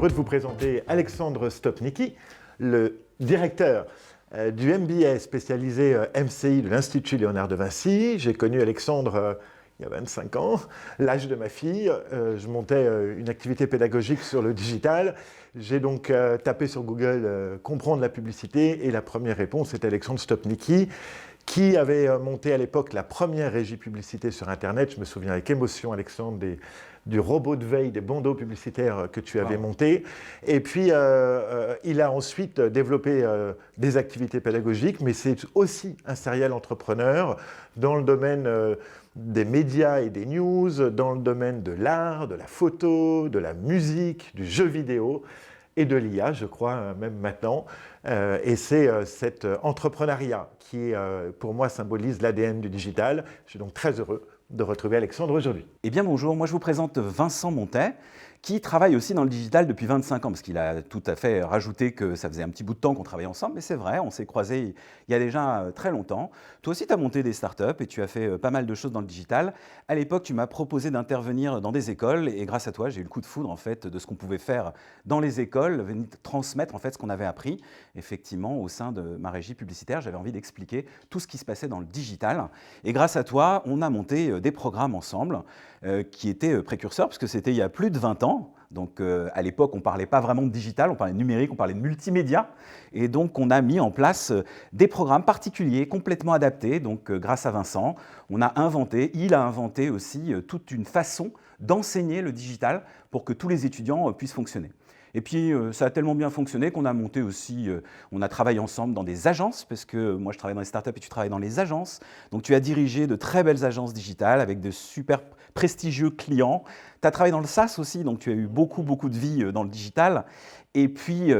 heureux de vous présenter Alexandre Stopnicky, le directeur du MBA spécialisé MCI de l'Institut Léonard de Vinci. J'ai connu Alexandre il y a 25 ans, l'âge de ma fille. Je montais une activité pédagogique sur le digital. J'ai donc tapé sur Google « Comprendre la publicité » et la première réponse était Alexandre Stopnicky, qui avait monté à l'époque la première régie publicité sur Internet. Je me souviens avec émotion, Alexandre, du robot de veille, des bandeaux publicitaires que tu avais monté. Et puis, il a ensuite développé des activités pédagogiques, mais c'est aussi un serial entrepreneur dans le domaine des médias et des news, dans le domaine de l'art, de la photo, de la musique, du jeu vidéo et de l'IA, je crois, même maintenant. Et c'est cet entrepreneuriat qui, pour moi, symbolise l'ADN du digital. Je suis donc très heureux de retrouver Alexandre aujourd'hui. Eh bien bonjour, moi je vous présente Vincent Montet, qui travaille aussi dans le digital depuis 25 ans, parce qu'il a tout à fait rajouté que ça faisait un petit bout de temps qu'on travaillait ensemble, mais c'est vrai, on s'est croisés il y a déjà très longtemps. Toi aussi tu as monté des startups et tu as fait pas mal de choses dans le digital. À l'époque, tu m'as proposé d'intervenir dans des écoles et grâce à toi, j'ai eu le coup de foudre en fait de ce qu'on pouvait faire dans les écoles, venir transmettre en fait ce qu'on avait appris effectivement au sein de ma régie publicitaire. J'avais envie d'expliquer tout ce qui se passait dans le digital et grâce à toi, on a monté des programmes ensemble qui étaient précurseurs, parce que c'était il y a plus de 20 ans. Donc à l'époque, on ne parlait pas vraiment de digital, on parlait de numérique, on parlait de multimédia. Et donc on a mis en place des programmes particuliers, complètement adaptés. Donc grâce à Vincent, il a inventé aussi toute une façon d'enseigner le digital pour que tous les étudiants puissent fonctionner. Et puis, ça a tellement bien fonctionné qu'on a monté aussi, on a travaillé ensemble dans des agences, parce que moi, je travaille dans les startups et tu travailles dans les agences. Donc, tu as dirigé de très belles agences digitales avec de super prestigieux clients. Tu as travaillé dans le SaaS aussi, donc tu as eu beaucoup de vie dans le digital. Et puis,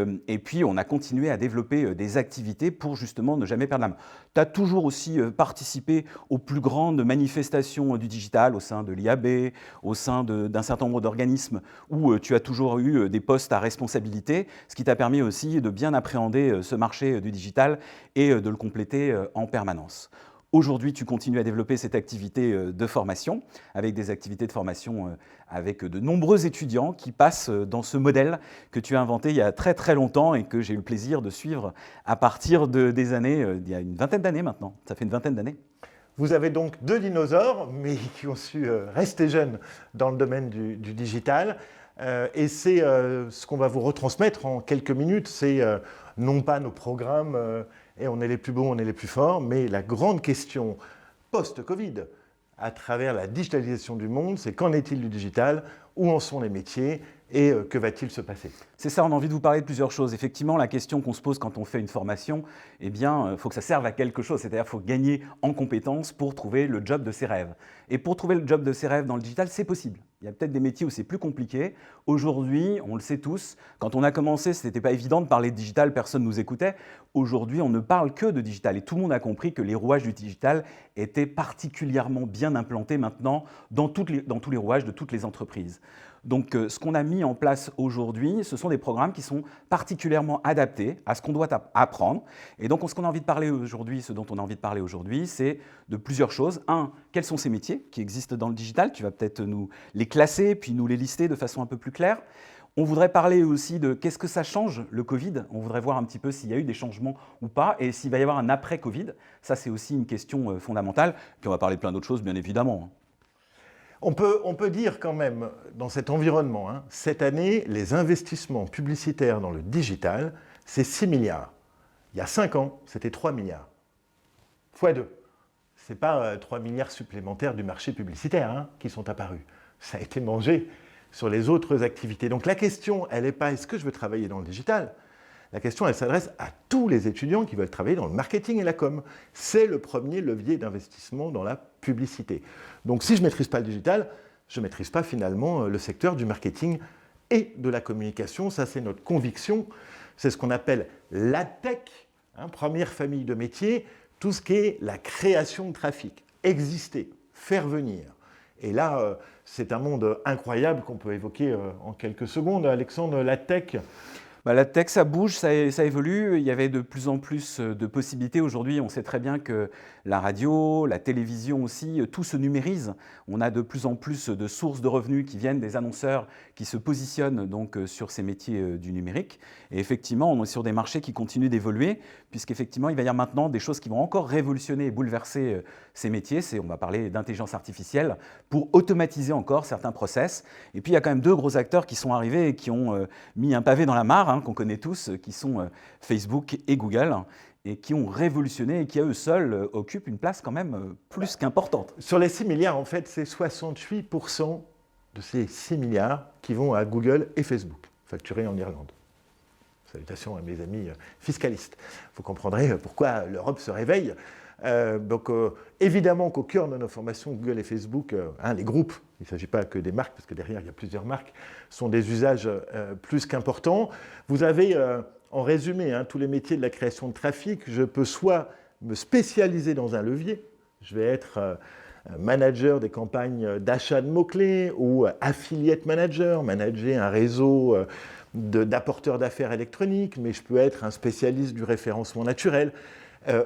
on a continué à développer des activités pour justement ne jamais perdre la main. Tu as toujours aussi participé aux plus grandes manifestations du digital au sein de l'IAB, au sein d'un certain nombre d'organismes où tu as toujours eu des postes à responsabilité, ce qui t'a permis aussi de bien appréhender ce marché du digital et de le compléter en permanence. Aujourd'hui, tu continues à développer cette activité de formation, avec des activités de formation avec de nombreux étudiants qui passent dans ce modèle que tu as inventé il y a très longtemps et que j'ai eu le plaisir de suivre à partir des années, il y a une vingtaine d'années maintenant, ça fait une vingtaine d'années. Vous avez donc deux dinosaures, mais qui ont su rester jeunes dans le domaine du digital. Et c'est ce qu'on va vous retransmettre en quelques minutes, c'est non pas nos programmes et on est les plus bons, on est les plus forts, mais la grande question post-Covid, à travers la digitalisation du monde, c'est qu'en est-il du digital, où en sont les métiers et que va-t-il se passer? C'est ça, on a envie de vous parler de plusieurs choses. Effectivement, la question qu'on se pose quand on fait une formation, eh bien, il faut que ça serve à quelque chose, c'est-à-dire qu'il faut gagner en compétences pour trouver le job de ses rêves. Et pour trouver le job de ses rêves dans le digital, c'est possible. Il y a peut-être des métiers où c'est plus compliqué. Aujourd'hui, on le sait tous, quand on a commencé, ce n'était pas évident de parler de digital, personne ne nous écoutait. Aujourd'hui, on ne parle que de digital et tout le monde a compris que les rouages du digital étaient particulièrement bien implantés maintenant dans tous les rouages de toutes les entreprises. Donc, ce qu'on a mis en place aujourd'hui, ce sont des programmes qui sont particulièrement adaptés à ce qu'on doit apprendre. Et donc, ce qu'on a envie de parler aujourd'hui, ce dont on a envie de parler aujourd'hui, c'est de plusieurs choses. Un, quels sont ces métiers qui existent dans le digital? Tu vas peut-être nous les classer, puis nous les lister de façon un peu plus claire. On voudrait parler aussi de qu'est-ce que ça change, le Covid. On voudrait voir un petit peu s'il y a eu des changements ou pas, et s'il va y avoir un après-Covid. Ça, c'est aussi une question fondamentale. Puis on va parler de plein d'autres choses, bien évidemment. On peut dire quand même, dans cet environnement, cette année, les investissements publicitaires dans le digital, c'est 6 milliards. Il y a 5 ans, c'était 3 milliards. Fois 2. Ce n'est pas 3 milliards supplémentaires du marché publicitaire qui sont apparus. Ça a été mangé sur les autres activités. Donc la question, elle n'est pas « est-ce que je veux travailler dans le digital ?» La question, elle s'adresse à tous les étudiants qui veulent travailler dans le marketing et la com. C'est le premier levier d'investissement dans la publicité. Donc si je ne maîtrise pas le digital, je ne maîtrise pas finalement le secteur du marketing et de la communication. Ça, c'est notre conviction. C'est ce qu'on appelle l'AdTech, première famille de métiers, tout ce qui est la création de trafic, exister, faire venir. Et là, c'est un monde incroyable qu'on peut évoquer en quelques secondes. Alexandre, l'AdTech. Bah, la tech, ça bouge, ça évolue. Il y avait de plus en plus de possibilités. Aujourd'hui, on sait très bien que la radio, la télévision aussi, tout se numérise. On a de plus en plus de sources de revenus qui viennent des annonceurs qui se positionnent donc sur ces métiers du numérique. Et effectivement, on est sur des marchés qui continuent d'évoluer, puisqu'effectivement, il va y avoir maintenant des choses qui vont encore révolutionner et bouleverser ces métiers. On va parler d'intelligence artificielle pour automatiser encore certains process. Et puis, il y a quand même deux gros acteurs qui sont arrivés et qui ont mis un pavé dans la mare, qu'on connaît tous, qui sont Facebook et Google, et qui ont révolutionné et qui, à eux seuls, occupent une place quand même plus qu'importante. Sur les 6 milliards, en fait, c'est 68% de ces 6 milliards qui vont à Google et Facebook, facturés en Irlande. Salutations à mes amis fiscalistes. Vous comprendrez pourquoi l'Europe se réveille. Évidemment qu'au cœur de nos formations, Google et Facebook, les groupes, il ne s'agit pas que des marques, parce que derrière il y a plusieurs marques, sont des usages plus qu'importants. Vous avez, en résumé, tous les métiers de la création de trafic. Je peux soit me spécialiser dans un levier, je vais être manager des campagnes d'achat de mots-clés ou affiliate manager, manager un réseau d'apporteurs d'affaires électroniques, mais je peux être un spécialiste du référencement naturel.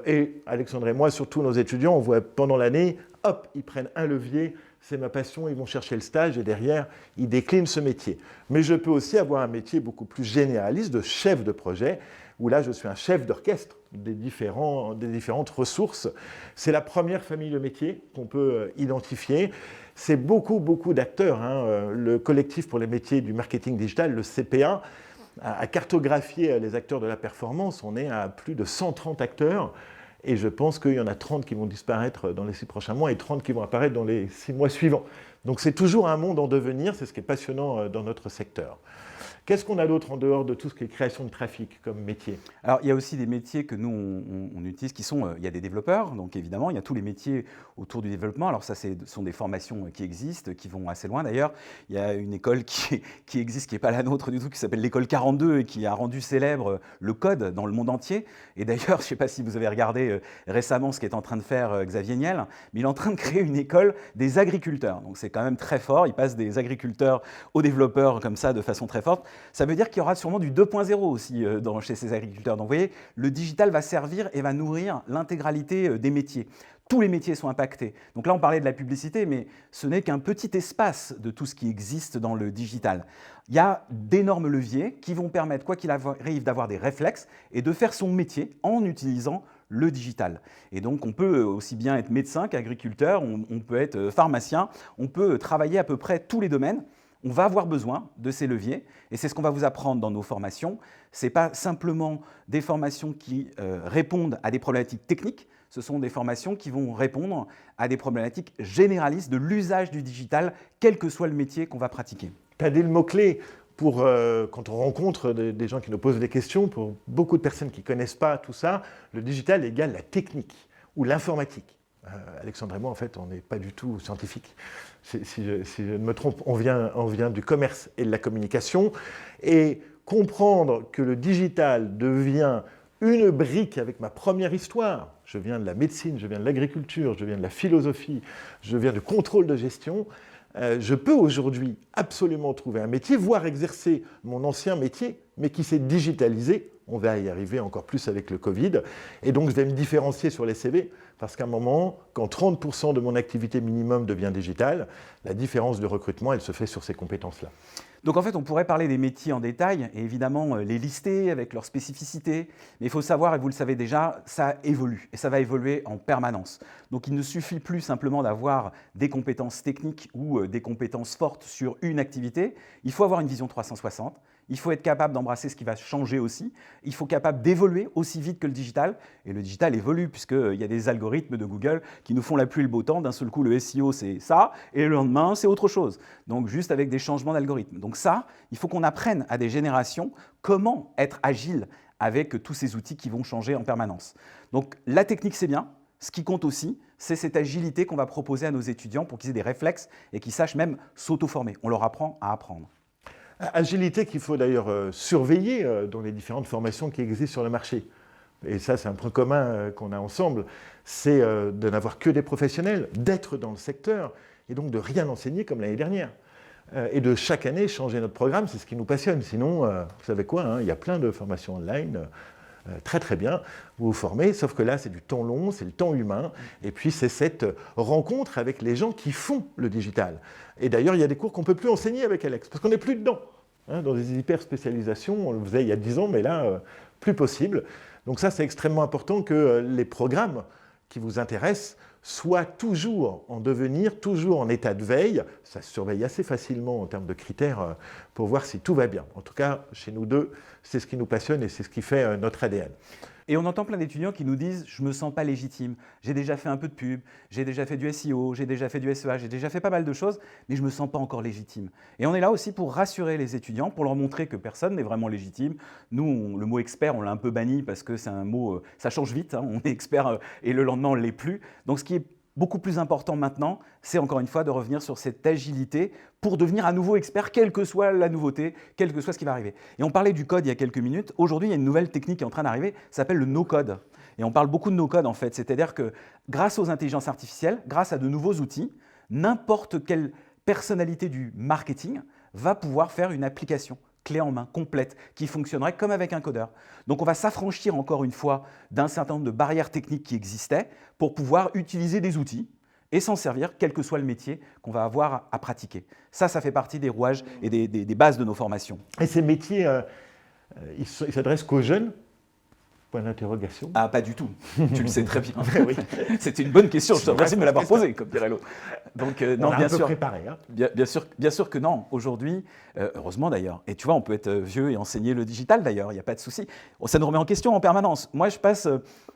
Et Alexandre et moi, surtout nos étudiants, on voit pendant l'année, hop, ils prennent un levier, c'est ma passion, ils vont chercher le stage et derrière, ils déclinent ce métier. Mais je peux aussi avoir un métier beaucoup plus généraliste de chef de projet, où là, je suis un chef d'orchestre des différentes ressources. C'est la première famille de métiers qu'on peut identifier. C'est beaucoup d'acteurs. Le collectif pour les métiers du marketing digital, le CPA, à cartographier les acteurs de la performance. On est à plus de 130 acteurs et je pense qu'il y en a 30 qui vont disparaître dans les 6 prochains mois et 30 qui vont apparaître dans les 6 mois suivants. Donc c'est toujours un monde en devenir, c'est ce qui est passionnant dans notre secteur. Qu'est-ce qu'on a d'autre en dehors de tout ce qui est création de trafic comme métier? Alors, il y a aussi des métiers que nous, on utilise qui sont, il y a des développeurs, donc évidemment, il y a tous les métiers autour du développement. Alors ça, ce sont des formations qui existent, qui vont assez loin d'ailleurs. Il y a une école qui existe, qui n'est pas la nôtre du tout, qui s'appelle l'école 42 et qui a rendu célèbre le code dans le monde entier. Et d'ailleurs, je ne sais pas si vous avez regardé récemment ce qu'est en train de faire Xavier Niel, mais il est en train de créer une école des agriculteurs. Donc c'est quand même très fort, il passe des agriculteurs aux développeurs comme ça de façon très forte. Ça veut dire qu'il y aura sûrement du 2.0 aussi chez ces agriculteurs. Donc vous voyez, le digital va servir et va nourrir l'intégralité des métiers. Tous les métiers sont impactés. Donc là, on parlait de la publicité, mais ce n'est qu'un petit espace de tout ce qui existe dans le digital. Il y a d'énormes leviers qui vont permettre, quoi qu'il arrive, d'avoir des réflexes et de faire son métier en utilisant le digital. Et donc, on peut aussi bien être médecin qu'agriculteur, on peut être pharmacien, on peut travailler à peu près tous les domaines. On va avoir besoin de ces leviers et c'est ce qu'on va vous apprendre dans nos formations. Ce n'est pas simplement des formations qui répondent à des problématiques techniques, ce sont des formations qui vont répondre à des problématiques généralistes de l'usage du digital, quel que soit le métier qu'on va pratiquer. Tu as dit le mot-clé pour, quand on rencontre des gens qui nous posent des questions, pour beaucoup de personnes qui ne connaissent pas tout ça, le digital égale la technique ou l'informatique. Alexandre et moi, en fait, on n'est pas du tout scientifiques. Si je ne me trompe, on vient du commerce et de la communication. Et comprendre que le digital devient une brique avec ma première histoire, je viens de la médecine, je viens de l'agriculture, je viens de la philosophie, je viens du contrôle de gestion, je peux aujourd'hui absolument trouver un métier, voire exercer mon ancien métier, mais qui s'est digitalisé. On va y arriver encore plus avec le Covid. Et donc, je vais me différencier sur les CV, parce qu'à un moment, quand 30% de mon activité minimum devient digitale, la différence de recrutement, elle se fait sur ces compétences-là. Donc en fait, on pourrait parler des métiers en détail et évidemment les lister avec leurs spécificités. Mais il faut savoir, et vous le savez déjà, ça évolue et ça va évoluer en permanence. Donc il ne suffit plus simplement d'avoir des compétences techniques ou des compétences fortes sur une activité. Il faut avoir une vision 360. Il faut être capable d'embrasser ce qui va changer aussi. Il faut être capable d'évoluer aussi vite que le digital. Et le digital évolue puisqu'il y a des algorithmes de Google qui nous font la pluie et le beau temps. D'un seul coup, le SEO, c'est ça. Et le lendemain, c'est autre chose. Donc juste avec des changements d'algorithmes. Donc ça, il faut qu'on apprenne à des générations comment être agile avec tous ces outils qui vont changer en permanence. Donc la technique, c'est bien. Ce qui compte aussi, c'est cette agilité qu'on va proposer à nos étudiants pour qu'ils aient des réflexes et qu'ils sachent même s'auto-former. On leur apprend à apprendre. Agilité qu'il faut d'ailleurs surveiller dans les différentes formations qui existent sur le marché. Et ça, c'est un point commun qu'on a ensemble, c'est de n'avoir que des professionnels, d'être dans le secteur et donc de rien enseigner comme l'année dernière. et de chaque année changer notre programme. C'est ce qui nous passionne. Sinon, vous savez quoi, hein, il y a plein de formations online. Très très bien, vous vous formez, sauf que là c'est du temps long, c'est le temps humain, et puis c'est cette rencontre avec les gens qui font le digital. Et d'ailleurs il y a des cours qu'on ne peut plus enseigner avec Alex, parce qu'on n'est plus dedans. Hein, dans des hyper spécialisations, on le faisait il y a 10 ans, mais là, plus possible. Donc ça c'est extrêmement important que les programmes qui vous intéressent soient toujours en devenir, toujours en état de veille. Ça se surveille assez facilement en termes de critères pour voir si tout va bien. En tout cas, chez nous deux, c'est ce qui nous passionne et c'est ce qui fait notre ADN. Et on entend plein d'étudiants qui nous disent « je ne me sens pas légitime, j'ai déjà fait un peu de pub, j'ai déjà fait du SEO, j'ai déjà fait du SEA, j'ai déjà fait pas mal de choses, mais je ne me sens pas encore légitime ». Et on est là aussi pour rassurer les étudiants, pour leur montrer que personne n'est vraiment légitime. Nous, le mot expert, on l'a un peu banni parce que c'est un mot, ça change vite, hein, on est expert et le lendemain on ne l'est plus. Donc ce qui est beaucoup plus important maintenant, c'est encore une fois de revenir sur cette agilité pour devenir à nouveau expert, quelle que soit la nouveauté, quel que soit ce qui va arriver. Et on parlait du code il y a quelques minutes. Aujourd'hui, il y a une nouvelle technique qui est en train d'arriver, ça s'appelle le no-code. Et on parle beaucoup de no-code en fait, c'est-à-dire que grâce aux intelligences artificielles, grâce à de nouveaux outils, n'importe quelle personnalité du marketing va pouvoir faire une application clé en main, complète, qui fonctionnerait comme avec un codeur. Donc on va s'affranchir encore une fois d'un certain nombre de barrières techniques qui existaient pour pouvoir utiliser des outils et s'en servir, quel que soit le métier qu'on va avoir à pratiquer. Ça fait partie des rouages et des bases de nos formations. Et ces métiers, ils s'adressent qu'aux jeunes ? Point d'interrogation. Ah, pas du tout. Tu le sais très bien. Oui. C'était une bonne question. Je te remercie de me l'avoir posée, comme dirait l'autre. Donc, non, bien sûr. Préparé, hein. Bien sûr que non. Aujourd'hui, heureusement d'ailleurs. Et tu vois, on peut être vieux et enseigner le digital d'ailleurs. Il n'y a pas de souci. Ça nous remet en question en permanence. Moi, je passe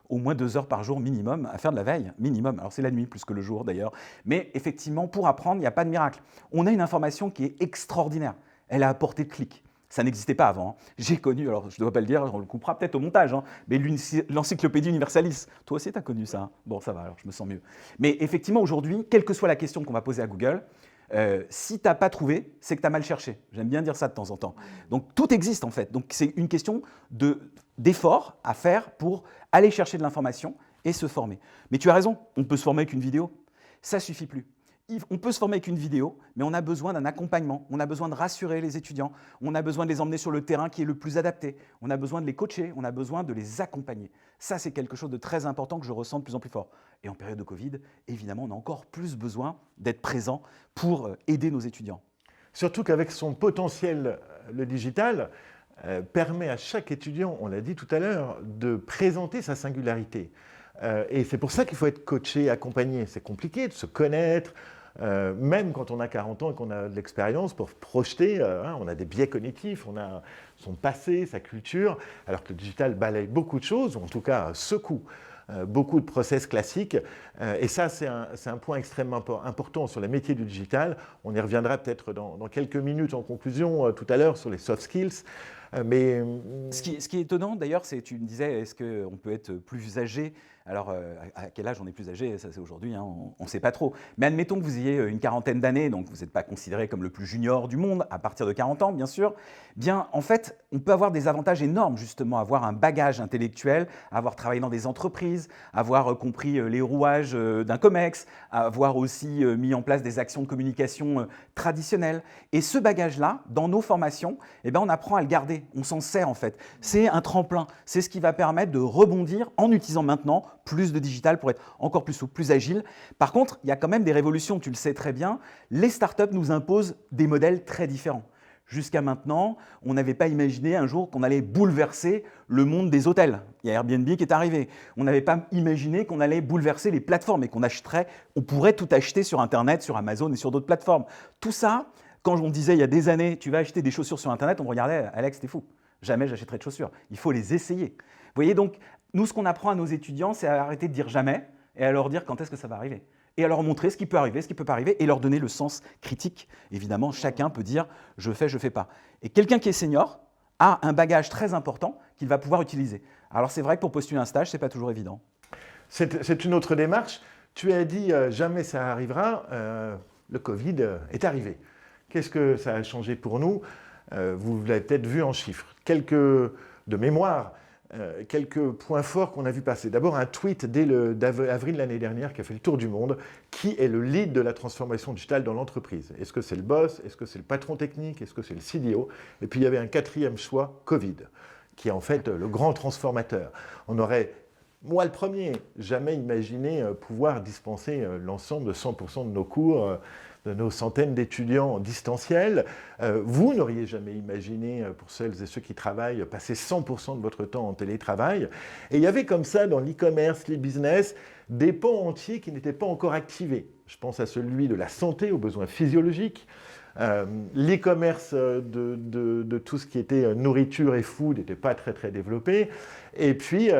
au moins 2 heures par jour minimum à faire de la veille. Minimum. Alors, c'est la nuit plus que le jour d'ailleurs. Mais effectivement, pour apprendre, il n'y a pas de miracle. On a une information qui est extraordinaire. Elle a à portée de clic. Ça n'existait pas avant. Hein. J'ai connu, alors je ne dois pas le dire, on le coupera peut-être au montage, hein, mais l'encyclopédie universalis. Toi aussi, tu as connu ça. Hein. Bon, ça va, alors je me sens mieux. Mais effectivement, aujourd'hui, quelle que soit la question qu'on va poser à Google, si tu n'as pas trouvé, c'est que tu as mal cherché. J'aime bien dire ça de temps en temps. Donc, tout existe en fait. Donc, c'est une question d'effort à faire pour aller chercher de l'information et se former. Mais tu as raison, on peut se former avec une vidéo. Ça ne suffit plus. On peut se former avec une vidéo, mais on a besoin d'un accompagnement, on a besoin de rassurer les étudiants, on a besoin de les emmener sur le terrain qui est le plus adapté, on a besoin de les coacher, on a besoin de les accompagner. Ça, c'est quelque chose de très important que je ressens de plus en plus fort. Et en période de Covid, évidemment, on a encore plus besoin d'être présent pour aider nos étudiants. Surtout qu'avec son potentiel, le digital permet à chaque étudiant, on l'a dit tout à l'heure, de présenter sa singularité. Et c'est pour ça qu'il faut être coaché, accompagné. C'est compliqué de se connaître, même quand on a 40 ans et qu'on a de l'expérience, pour projeter, on a des biais cognitifs, on a son passé, sa culture, alors que le digital balaye beaucoup de choses, ou en tout cas secoue beaucoup de process classiques. Et ça, c'est un point extrêmement important sur les métiers du digital. On y reviendra peut-être dans quelques minutes en conclusion tout à l'heure sur les soft skills. Mais ce qui est étonnant d'ailleurs, c'est tu me disais, est-ce qu'on peut être plus âgé? Alors, à quel âge on est plus âgé? Ça, c'est aujourd'hui, hein, on ne sait pas trop. Mais admettons que vous ayez une quarantaine d'années, donc vous n'êtes pas considéré comme le plus junior du monde, à partir de 40 ans, bien sûr. Bien, en fait, on peut avoir des avantages énormes, justement, avoir un bagage intellectuel, avoir travaillé dans des entreprises, avoir compris les rouages d'un COMEX, avoir aussi mis en place des actions de communication traditionnelles. Et ce bagage-là, dans nos formations, eh ben, on apprend à le garder, on s'en sert en fait. C'est un tremplin, c'est ce qui va permettre de rebondir en utilisant maintenant plus de digital pour être encore plus souple, plus agile. Par contre, il y a quand même des révolutions, tu le sais très bien. Les startups nous imposent des modèles très différents. Jusqu'à maintenant, on n'avait pas imaginé un jour qu'on allait bouleverser le monde des hôtels. Il y a Airbnb qui est arrivé. On n'avait pas imaginé qu'on allait bouleverser les plateformes et qu'on pourrait tout acheter sur Internet, sur Amazon et sur d'autres plateformes. Tout ça, quand on disait il y a des années, tu vas acheter des chaussures sur Internet, on me regardait, Alex, t'es fou. Jamais j'achèterai de chaussures. Il faut les essayer. Vous voyez, donc, nous, ce qu'on apprend à nos étudiants, c'est à arrêter de dire jamais et à leur dire quand est-ce que ça va arriver. Et à leur montrer ce qui peut arriver, ce qui ne peut pas arriver, et leur donner le sens critique. Évidemment, chacun peut dire « je fais pas ». Et quelqu'un qui est senior a un bagage très important qu'il va pouvoir utiliser. Alors c'est vrai que pour postuler un stage, ce n'est pas toujours évident. C'est une autre démarche. Tu as dit « jamais ça arrivera ». Le Covid est arrivé. Qu'est-ce que ça a changé pour nous? Vous l'avez peut-être vu en chiffres. Quelques de mémoire. quelques points forts qu'on a vu passer. D'abord, un tweet dès avril de l'année dernière qui a fait le tour du monde. Qui est le lead de la transformation digitale dans l'entreprise? Est-ce que c'est le boss? Est-ce que c'est le patron technique? Est-ce que c'est le CDO? Et puis, il y avait un quatrième choix, Covid, qui est en fait le grand transformateur. On aurait, moi le premier, jamais imaginé pouvoir dispenser l'ensemble de 100% de nos cours, de nos centaines d'étudiants en distanciel. Vous n'auriez jamais imaginé, pour celles et ceux qui travaillent, passer 100% de votre temps en télétravail. Et il y avait comme ça, dans l'e-commerce, les business, des pans entiers qui n'étaient pas encore activés. Je pense à celui de la santé, aux besoins physiologiques. L'e-commerce de tout ce qui était nourriture et food n'était pas très, très développé. Et puis,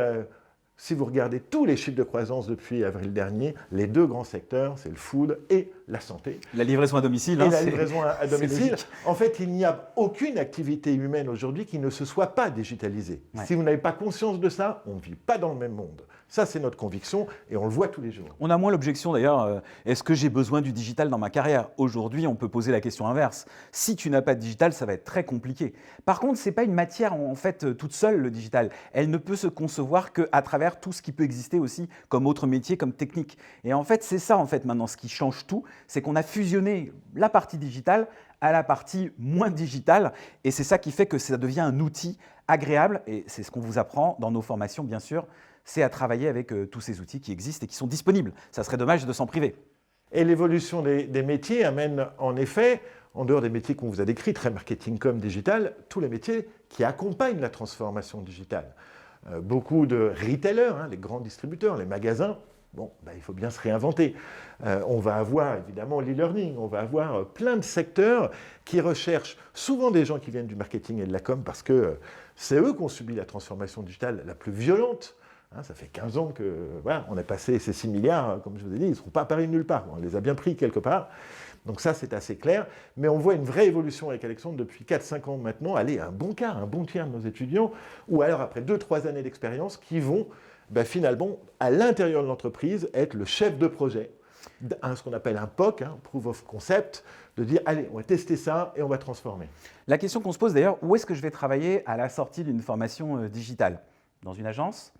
si vous regardez tous les chiffres de croissance depuis avril dernier, les deux grands secteurs, c'est le food et la santé. La livraison à domicile. Et la livraison à domicile. En fait, il n'y a aucune activité humaine aujourd'hui qui ne se soit pas digitalisée. Ouais. Si vous n'avez pas conscience de ça, on ne vit pas dans le même monde. Ça, c'est notre conviction et on le voit tous les jours. On a moins l'objection d'ailleurs, est-ce que j'ai besoin du digital dans ma carrière? Aujourd'hui, on peut poser la question inverse. Si tu n'as pas de digital, ça va être très compliqué. Par contre, ce n'est pas une matière en fait toute seule, le digital. Elle ne peut se concevoir qu'à travers tout ce qui peut exister aussi comme autre métier, comme technique. Et en fait, c'est ça en fait maintenant ce qui change tout, c'est qu'on a fusionné la partie digitale à la partie moins digitale et c'est ça qui fait que ça devient un outil agréable et c'est ce qu'on vous apprend dans nos formations bien sûr. C'est à travailler avec tous ces outils qui existent et qui sont disponibles. Ça serait dommage de s'en priver. Et l'évolution des métiers amène en effet, en dehors des métiers qu'on vous a décrits, très marketing comme digital, tous les métiers qui accompagnent la transformation digitale. Beaucoup de retailers, les grands distributeurs, les magasins, il faut bien se réinventer. On va avoir évidemment l'e-learning, on va avoir plein de secteurs qui recherchent souvent des gens qui viennent du marketing et de la com parce que c'est eux qui ont subi la transformation digitale la plus violente. Ça fait 15 ans qu'on a passé ces 6 milliards, comme je vous ai dit, ils ne seront pas apparus nulle part. On les a bien pris quelque part. Donc ça, c'est assez clair. Mais on voit une vraie évolution avec Alexandre depuis 4-5 ans maintenant. Aller à un bon quart, un bon tiers de nos étudiants, ou alors après 2-3 années d'expérience, qui vont finalement, à l'intérieur de l'entreprise, être le chef de projet, ce qu'on appelle un POC, Proof of Concept, de dire, allez, on va tester ça et on va transformer. La question qu'on se pose d'ailleurs, où est-ce que je vais travailler à la sortie d'une formation digitale? Dans une agence?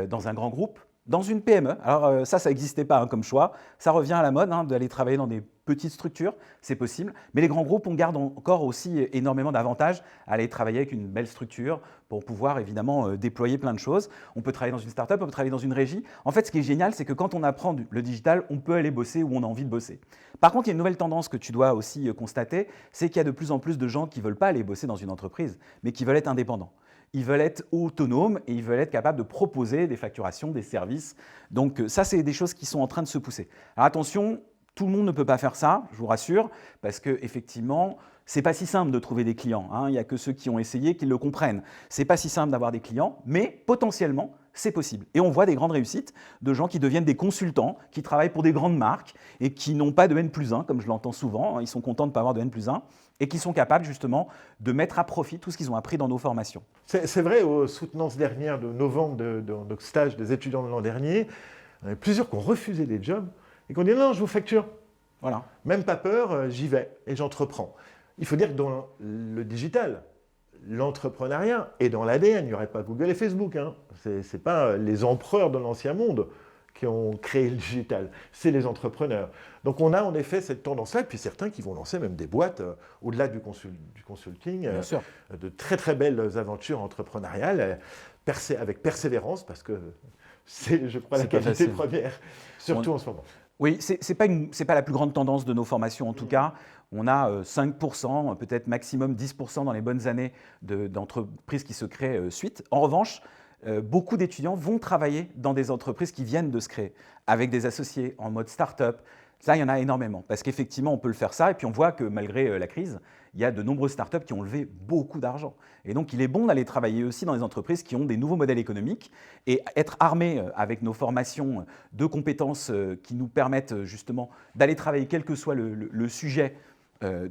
Dans un grand groupe, dans une PME. Alors ça n'existait pas comme choix. Ça revient à la mode d'aller travailler dans des petites structures, c'est possible. Mais les grands groupes, on garde encore aussi énormément d'avantages à aller travailler avec une belle structure pour pouvoir évidemment déployer plein de choses. On peut travailler dans une start-up, on peut travailler dans une régie. En fait, ce qui est génial, c'est que quand on apprend le digital, on peut aller bosser où on a envie de bosser. Par contre, il y a une nouvelle tendance que tu dois aussi constater, c'est qu'il y a de plus en plus de gens qui ne veulent pas aller bosser dans une entreprise, mais qui veulent être indépendants. Ils veulent être autonomes et ils veulent être capables de proposer des facturations, des services. Donc ça, c'est des choses qui sont en train de se pousser. Alors attention, tout le monde ne peut pas faire ça, je vous rassure, parce qu'effectivement, ce n'est pas si simple de trouver des clients. Il n'y a que ceux qui ont essayé qui le comprennent. Ce n'est pas si simple d'avoir des clients, mais potentiellement, c'est possible. Et on voit des grandes réussites de gens qui deviennent des consultants, qui travaillent pour des grandes marques et qui n'ont pas de N+1, comme je l'entends souvent. Ils sont contents de ne pas avoir de N+1 et qui sont capables justement de mettre à profit tout ce qu'ils ont appris dans nos formations. C'est vrai, aux soutenances dernières de novembre de notre stage des étudiants de l'an dernier, il y en a plusieurs qui ont refusé des jobs et qui ont dit non, je vous facture. Voilà. Même pas peur, j'y vais et j'entreprends. Il faut dire que dans le digital, l'entrepreneuriat est dans l'ADN. Il n'y aurait pas Google et Facebook. Ce n'est pas les empereurs de l'ancien monde qui ont créé le digital, c'est les entrepreneurs. Donc on a en effet cette tendance-là, et puis certains qui vont lancer même des boîtes au-delà du consulting, de très très belles aventures entrepreneuriales, avec persévérance, parce que c'est, je crois, la qualité première, surtout en ce moment. Oui, ce n'est pas la plus grande tendance de nos formations en tout cas. On a 5%, peut-être maximum 10% dans les bonnes années d'entreprises qui se créent suite. En revanche, beaucoup d'étudiants vont travailler dans des entreprises qui viennent de se créer, avec des associés en mode start-up. Ça, il y en a énormément, parce qu'effectivement, on peut le faire ça. Et puis, on voit que malgré la crise, il y a de nombreuses startups qui ont levé beaucoup d'argent. Et donc, il est bon d'aller travailler aussi dans des entreprises qui ont des nouveaux modèles économiques et être armé avec nos formations de compétences qui nous permettent justement d'aller travailler quel que soit le sujet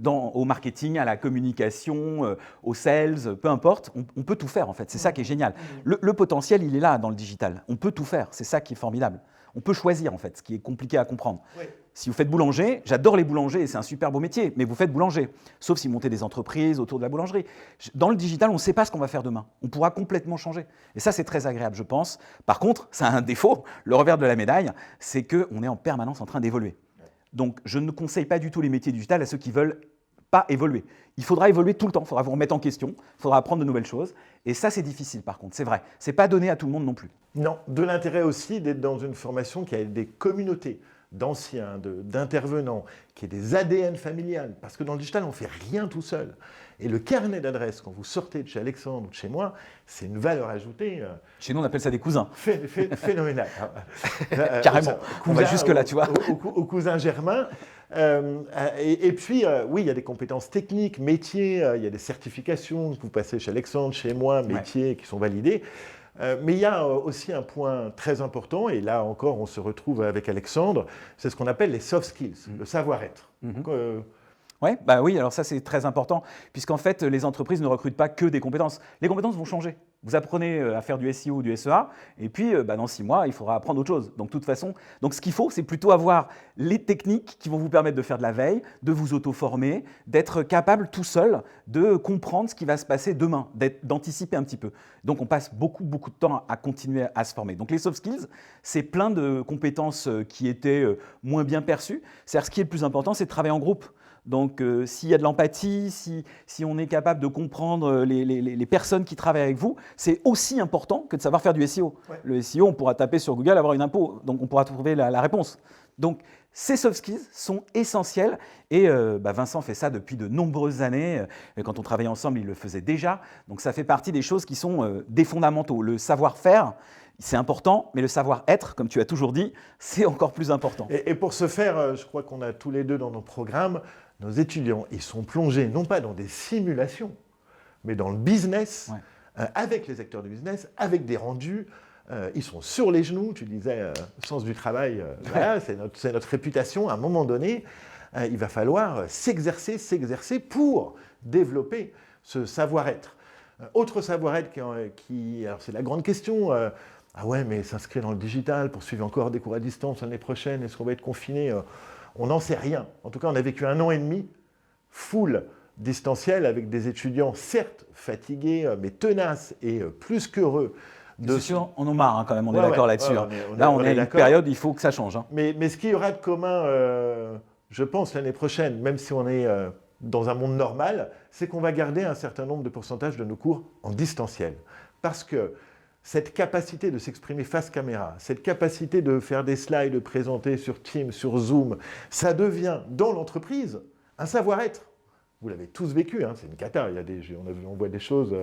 au marketing, à la communication, aux sales, peu importe, on peut tout faire en fait, c'est ça qui est génial. Le potentiel, il est là dans le digital, on peut tout faire, c'est ça qui est formidable. On peut choisir en fait, ce qui est compliqué à comprendre. Oui. Si vous faites boulanger, j'adore les boulangers et c'est un super beau métier, mais vous faites boulanger, sauf si vous montez des entreprises autour de la boulangerie. Dans le digital, on ne sait pas ce qu'on va faire demain. On pourra complètement changer. Et ça, c'est très agréable, je pense. Par contre, ça a un défaut. Le revers de la médaille, c'est qu'on est en permanence en train d'évoluer. Donc, je ne conseille pas du tout les métiers digitales à ceux qui veulent pas évoluer. Il faudra évoluer tout le temps, il faudra vous remettre en question, il faudra apprendre de nouvelles choses. Et ça, c'est difficile par contre, c'est vrai. Ce n'est pas donné à tout le monde non plus. Non, de l'intérêt aussi d'être dans une formation qui a des communautés d'anciens, d'intervenants, qui ait des ADN familiales. Parce que dans le digital, on ne fait rien tout seul. Et le carnet d'adresses, quand vous sortez de chez Alexandre ou de chez moi, c'est une valeur ajoutée. Chez nous, on appelle ça des cousins. Phénoménal. Carrément. On va jusque-là, tu vois. Au cousin germain. Et puis, oui, il y a des compétences techniques, métiers, il y a des certifications que vous passez chez Alexandre, chez moi, métiers qui sont validés. Mais il y a aussi un point très important, et là encore on se retrouve avec Alexandre, c'est ce qu'on appelle les soft skills, le savoir-être. Oui, alors ça c'est très important, puisqu'en fait les entreprises ne recrutent pas que des compétences. Les compétences vont changer. Vous apprenez à faire du SEO ou du SEA, et puis dans 6 mois, il faudra apprendre autre chose. Donc, de toute façon, ce qu'il faut, c'est plutôt avoir les techniques qui vont vous permettre de faire de la veille, de vous auto-former, d'être capable tout seul de comprendre ce qui va se passer demain, d'anticiper un petit peu. Donc, on passe beaucoup de temps à continuer à se former. Donc, les soft skills, c'est plein de compétences qui étaient moins bien perçues. C'est-à-dire, ce qui est le plus important, c'est de travailler en groupe. Donc, s'il y a de l'empathie, si on est capable de comprendre les personnes qui travaillent avec vous, c'est aussi important que de savoir faire du SEO. Ouais. Le SEO, on pourra taper sur Google, avoir une info, donc on pourra trouver la réponse. Donc, ces soft skills sont essentiels et Vincent fait ça depuis de nombreuses années. Quand on travaillait ensemble, il le faisait déjà. Donc, ça fait partie des choses qui sont des fondamentaux. Le savoir-faire, c'est important, mais le savoir-être, comme tu as toujours dit, c'est encore plus important. Et pour ce faire, je crois qu'on a tous les deux dans nos programmes, nos étudiants, ils sont plongés non pas dans des simulations, mais dans le business, avec les acteurs du business, avec des rendus. Ils sont sur les genoux, tu disais, le sens du travail, voilà, c'est notre réputation. À un moment donné, il va falloir s'exercer pour développer ce savoir-être. Autre savoir-être alors c'est la grande question. Ah ouais, mais s'inscrire dans le digital, poursuivre encore des cours à distance l'année prochaine, est-ce qu'on va être confiné? On n'en sait rien. En tout cas, on a vécu 1 an et demi, full distanciel, avec des étudiants certes fatigués, mais tenaces et plus qu'heureux. C'est sûr, on en marre quand même, on est d'accord là-dessus. Là, on est à une période, il faut que ça change. Mais ce qu'il y aura de commun, je pense, l'année prochaine, même si on est dans un monde normal, c'est qu'on va garder un certain nombre de pourcentages de nos cours en distanciel. Parce que cette capacité de s'exprimer face caméra, cette capacité de faire des slides, de présenter sur Teams, sur Zoom, ça devient dans l'entreprise un savoir-être. Vous l'avez tous vécu, c'est une cata. On voit des choses,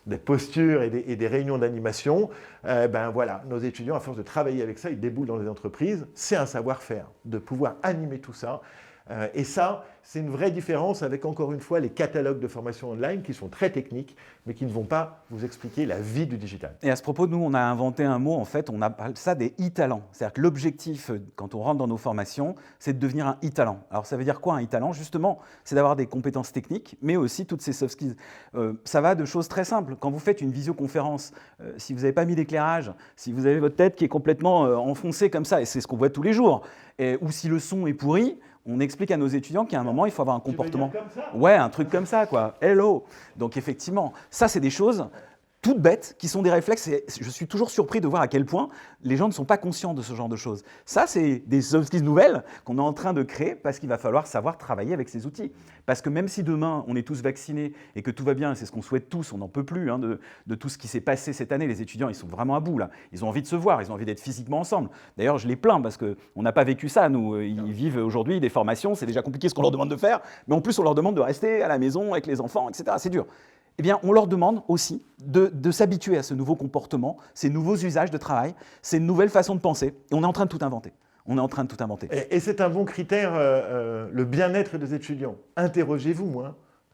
des postures et des réunions d'animation. Voilà, nos étudiants, à force de travailler avec ça, ils déboulent dans les entreprises. C'est un savoir-faire de pouvoir animer tout ça. Et ça, c'est une vraie différence avec, encore une fois, les catalogues de formation online qui sont très techniques, mais qui ne vont pas vous expliquer la vie du digital. Et à ce propos, nous, on a inventé un mot, en fait, on appelle ça des e-talents. C'est-à-dire que l'objectif, quand on rentre dans nos formations, c'est de devenir un e-talent. Alors, ça veut dire quoi, un e-talent? Justement, c'est d'avoir des compétences techniques, mais aussi toutes ces soft skills. Ça va de choses très simples. Quand vous faites une visioconférence, si vous n'avez pas mis d'éclairage, si vous avez votre tête qui est complètement enfoncée comme ça, et c'est ce qu'on voit tous les jours, ou si le son est pourri, on explique à nos étudiants qu'à un moment, il faut avoir un comportement. Comme ça ? Ouais, un truc comme ça, quoi. Hello. Donc effectivement, ça, c'est des choses toutes bêtes, qui sont des réflexes. Et je suis toujours surpris de voir à quel point les gens ne sont pas conscients de ce genre de choses. Ça, c'est des soft skills nouvelles qu'on est en train de créer parce qu'il va falloir savoir travailler avec ces outils. Parce que même si demain, on est tous vaccinés et que tout va bien, et c'est ce qu'on souhaite tous, on n'en peut plus de tout ce qui s'est passé cette année. Les étudiants, ils sont vraiment à bout, là. Ils ont envie de se voir, ils ont envie d'être physiquement ensemble. D'ailleurs, je les plains parce qu'on n'a pas vécu ça, nous. Ils vivent aujourd'hui des formations, c'est déjà compliqué ce qu'on leur demande de faire, mais en plus, on leur demande de rester à la maison avec les enfants, etc. C'est dur. Eh bien, on leur demande aussi de s'habituer à ce nouveau comportement, ces nouveaux usages de travail, ces nouvelles façons de penser. Et on est en train de tout inventer. Et c'est un bon critère, le bien-être des étudiants. Interrogez-vous,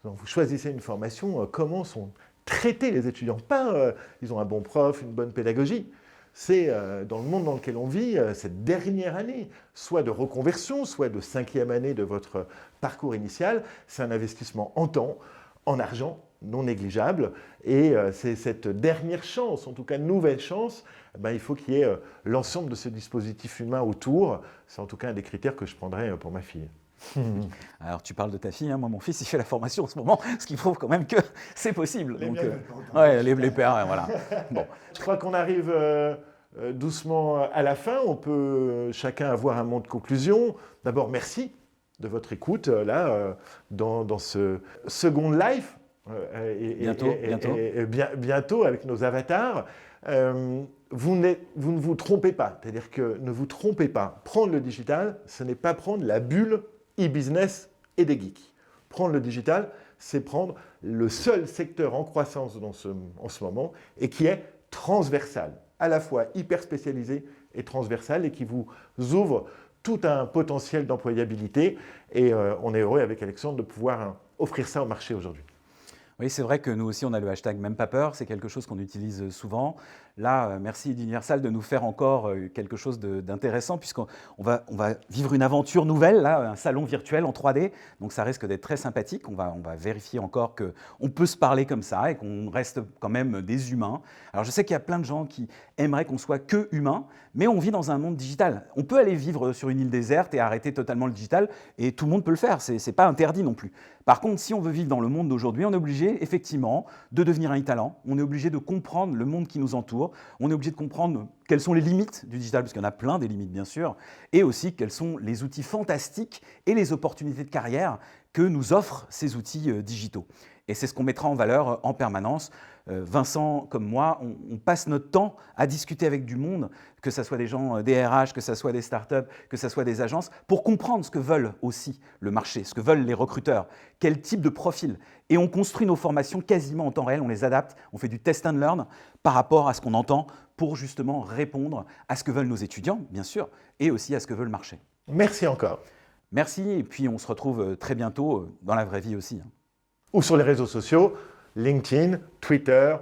quand vous choisissez une formation, comment sont traités les étudiants. Pas ils ont un bon prof, une bonne pédagogie. C'est dans le monde dans lequel on vit, cette dernière année, soit de reconversion, soit de 5e année de votre parcours initial, c'est un investissement en temps, en argent, non négligeable. Et c'est cette dernière chance, en tout cas nouvelle chance, il faut qu'il y ait l'ensemble de ce dispositif humain autour. C'est en tout cas un des critères que je prendrais pour ma fille. Alors tu parles de ta fille, hein, moi mon fils il fait la formation en ce moment, ce qui prouve quand même que c'est possible. Les Donc, miens, les pères, voilà. Bon. Je crois qu'on arrive doucement à la fin. On peut chacun avoir un mot de conclusion. D'abord, merci de votre écoute dans ce second live. Bientôt avec nos avatars. Vous ne vous trompez pas, c'est-à-dire que ne vous trompez pas. Prendre le digital, ce n'est pas prendre la bulle e-business et des geeks. Prendre le digital, c'est prendre le seul secteur en croissance en ce moment et qui est transversal, à la fois hyper spécialisé et transversal et qui vous ouvre tout un potentiel d'employabilité. Et on est heureux avec Alexandre de pouvoir offrir ça au marché aujourd'hui. Oui, c'est vrai que nous aussi, on a le hashtag Même pas peur, c'est quelque chose qu'on utilise souvent. Là, merci d'Universal de nous faire encore quelque chose d'intéressant, puisqu'on va vivre une aventure nouvelle, là, un salon virtuel en 3D, donc ça risque d'être très sympathique. On va vérifier encore qu'on peut se parler comme ça et qu'on reste quand même des humains. Alors je sais qu'il y a plein de gens qui aimeraient qu'on soit que humains, mais on vit dans un monde digital. On peut aller vivre sur une île déserte et arrêter totalement le digital, et tout le monde peut le faire, c'est pas interdit non plus. Par contre, si on veut vivre dans le monde d'aujourd'hui, on est obligé effectivement de devenir un e-talent, on est obligé de comprendre le monde qui nous entoure, on est obligé de comprendre quelles sont les limites du digital, parce qu'il y en a plein des limites bien sûr, et aussi quels sont les outils fantastiques et les opportunités de carrière que nous offrent ces outils digitaux. Et c'est ce qu'on mettra en valeur en permanence. Vincent, comme moi, on passe notre temps à discuter avec du monde, que ce soit des gens des RH, que ce soit des startups, que ce soit des agences, pour comprendre ce que veulent aussi le marché, ce que veulent les recruteurs, quel type de profil. Et on construit nos formations quasiment en temps réel, on les adapte, on fait du test and learn par rapport à ce qu'on entend pour justement répondre à ce que veulent nos étudiants, bien sûr, et aussi à ce que veut le marché. Merci encore. Merci, et puis on se retrouve très bientôt dans la vraie vie aussi. Ou sur les réseaux sociaux, LinkedIn, Twitter,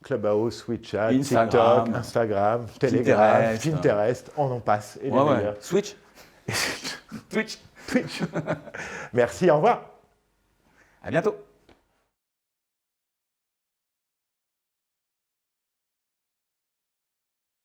Clubhouse, WeChat, TikTok, Instagram, Telegram, Pinterest, on en passe. Et les meilleurs. Switch. Twitch. Merci, au revoir. À bientôt.